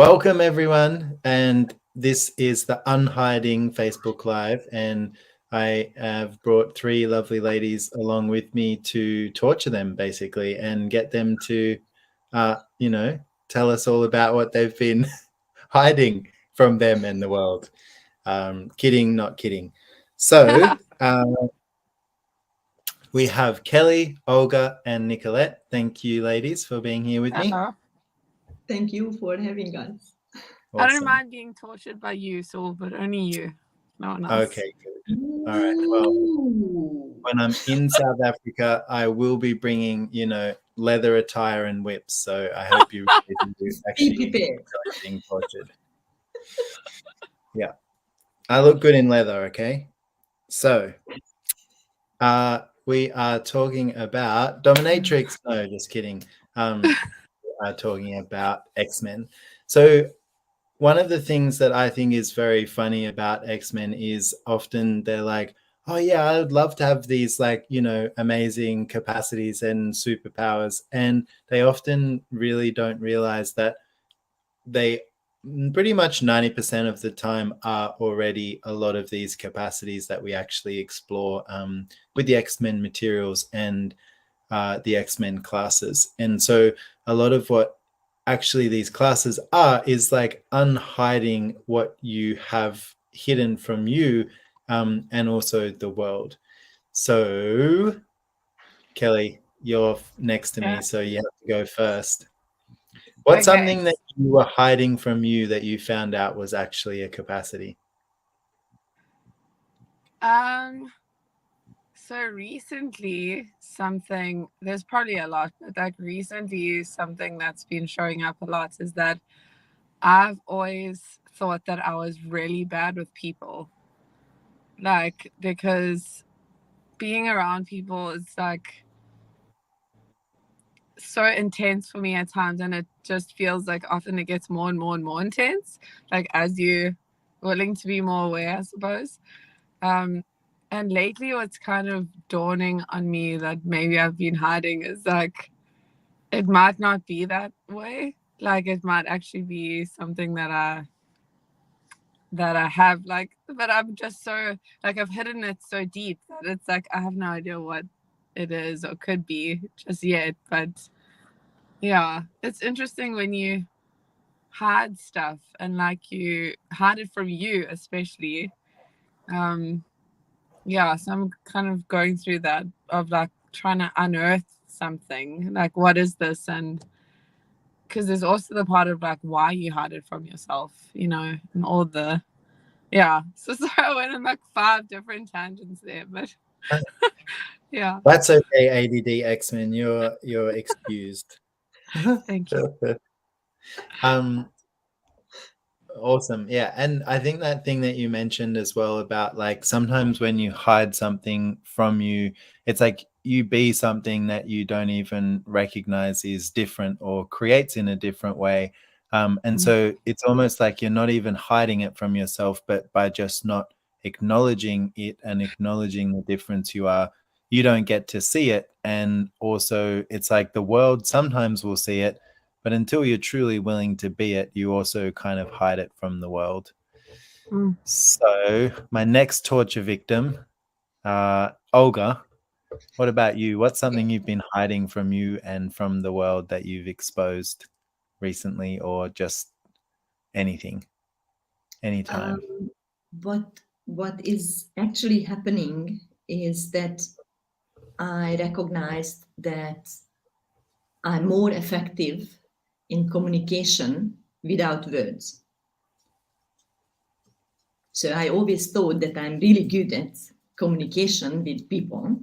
Welcome, everyone. And this is the Unhiding Facebook Live. And I have brought three lovely ladies along with me to torture them, basically, and get them to, tell us all about what they've been hiding from them and the world. Kidding, not kidding. So we have Kelly, Olga, and Nicolette. Thank you, ladies, for being here with me. Thank you for having us. Awesome. I don't mind being tortured by you, Saul, but only you. No one else. Okay, good. All right. Well, when I'm in South Africa, I will be bringing, leather attire and whips. So I hope you actually enjoy being tortured. Yeah. I look good in leather, okay? So we are talking about Dominatrix. No, just kidding. We are talking about X-Men. So one of the things that I think is very funny about X-Men is often they're like, oh yeah, I would love to have these amazing capacities and superpowers. And they often really don't realize that they pretty much 90% of the time are already a lot of these capacities that we actually explore with the X-Men materials and the X-Men classes. And so a lot of what actually these classes is like unhiding what you have hidden from you and also the world. So Kelly, you're next to me, so you have to go first. What's something that you were hiding from you that you found out was actually a capacity? So recently there's probably a lot, but like recently something that's been showing up a lot is that I've always thought that I was really bad with people. Like, because being around people is like so intense for me at times, and it just feels like often it gets more and more and more intense, like as you're willing to be more aware, I suppose. And lately what's kind of dawning on me that maybe I've been hiding is like it might not be that way. Like it might actually be something that I have, like, but I'm just so like I've hidden it so deep that it's like I have no idea what it is or could be just yet. But yeah, it's interesting when you hide stuff and like you hide it from you, especially. Yeah, so I'm kind of going through that of like trying to unearth something, like what is this? And because there's also the part of like why you hide it from yourself, and all the so I went in like 5 different tangents there, but yeah, that's okay. ADD X-Men, you're excused. Thank you. Awesome. Yeah. And I think that thing that you mentioned as well about like sometimes when you hide something from you, it's like you be something that you don't even recognize is different or creates in a different way. And so it's almost like you're not even hiding it from yourself, but by just not acknowledging it and acknowledging the difference you don't get to see it. And also it's like the world sometimes will see it, but until you're truly willing to be it, you also kind of hide it from the world. So my next torture victim, Olga, what about you? What's something you've been hiding from you and from the world that you've exposed recently, or just anything, anytime? What is actually happening is that I recognized that I'm more effective in communication without words. So I always thought that I'm really good at communication with people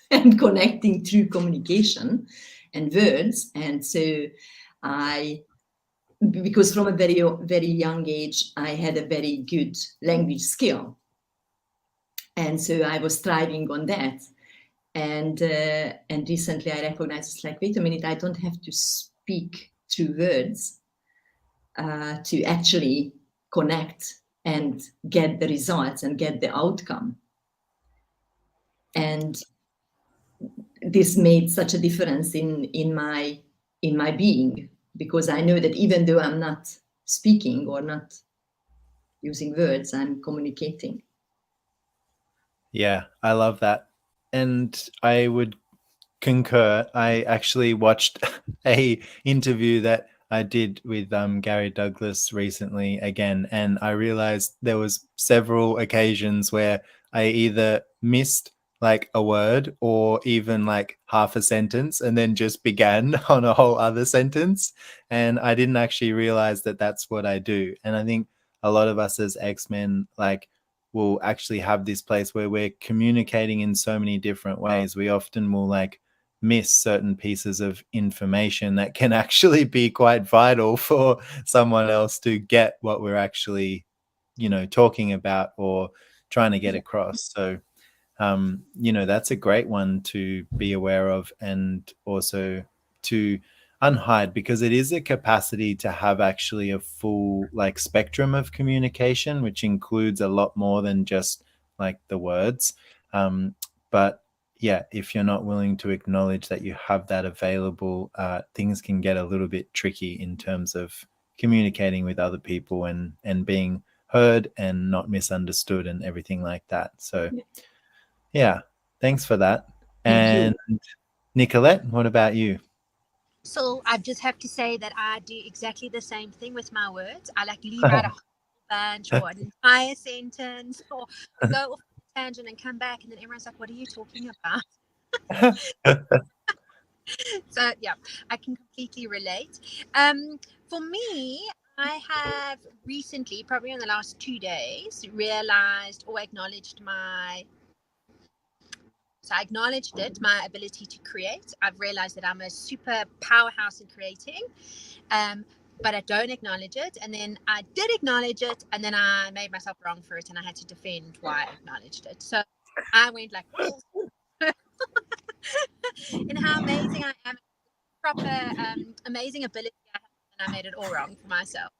and connecting through communication and words. And so because from a very, very young age, I had a very good language skill. And so I was thriving on that. And recently I recognized, it's like, wait a minute, I don't have to speak through words to actually connect and get the results and get the outcome. And this made such a difference in my being, because I know that even though I'm not speaking or not using words, I'm communicating. Yeah, I love that. And I would concur. I actually watched a interview that I did with Gary Douglas recently again, and I realized there was several occasions where I either missed like a word or even like half a sentence and then just began on a whole other sentence, and I didn't actually realize that that's what I do. And I think a lot of us as X-Men like will actually have this place where we're communicating in so many different ways. We often will like miss certain pieces of information that can actually be quite vital for someone else to get what we're actually, you know, talking about or trying to get across. So, you know, that's a great one to be aware of and also to unhide, because it is a capacity to have actually a full like spectrum of communication, which includes a lot more than just like the words. But yeah, if you're not willing to acknowledge that you have that available, things can get a little bit tricky in terms of communicating with other people and being heard and not misunderstood and everything like that. So yeah, thanks for that. Thank And Nicolette, what about you? So I just have to say that I do exactly the same thing with my words. I like leave out a whole bunch or an entire sentence, or go off a tangent and come back, and then everyone's like, "What are you talking about?" So yeah, I can completely relate. For me, I have recently, probably in the last 2 days, realized or acknowledged my my ability to create. I've realized that I'm a super powerhouse in creating, but I don't acknowledge it. And then I did acknowledge it, and then I made myself wrong for it, and I had to defend why I acknowledged it. So I went like, and how amazing I am, proper amazing ability I have, and I made it all wrong for myself.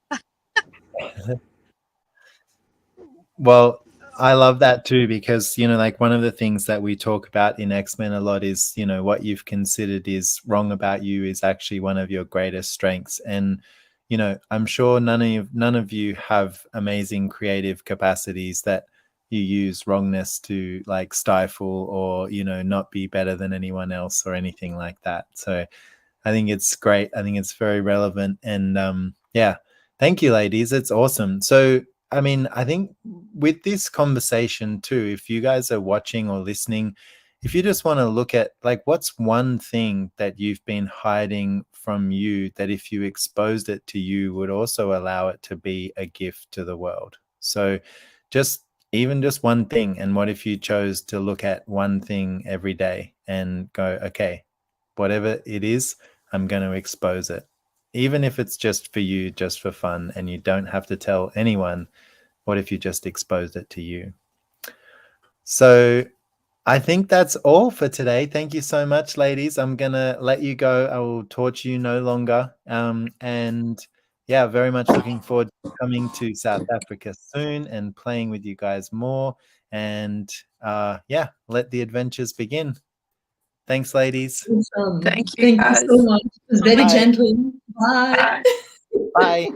Well, I love that too, because, you know, like one of the things that we talk about in X-Men a lot is, you know, what you've considered is wrong about you is actually one of your greatest strengths. And, you know, I'm sure none of you have amazing creative capacities that you use wrongness to like stifle or, you know, not be better than anyone else or anything like that. So I think it's great. I think it's very relevant. And yeah, thank you, ladies. It's awesome. So, I mean, I think with this conversation too, if you guys are watching or listening, if you just want to look at like what's one thing that you've been hiding from you that if you exposed it to you would also allow it to be a gift to the world. So just even just one thing. And what if you chose to look at one thing every day and go, okay, whatever it is, I'm going to expose it. Even if it's just for you, just for fun, and you don't have to tell anyone. What if you just exposed it to you? So I think that's all for today. Thank you so much, ladies. I'm going to let you go. I will torture you no longer. And yeah, very much looking forward to coming to South Africa soon and playing with you guys more. And yeah, let the adventures begin. Thanks, ladies. you. Thank you, Thank you guys. so much. It was very Bye. gentle. Bye. Bye.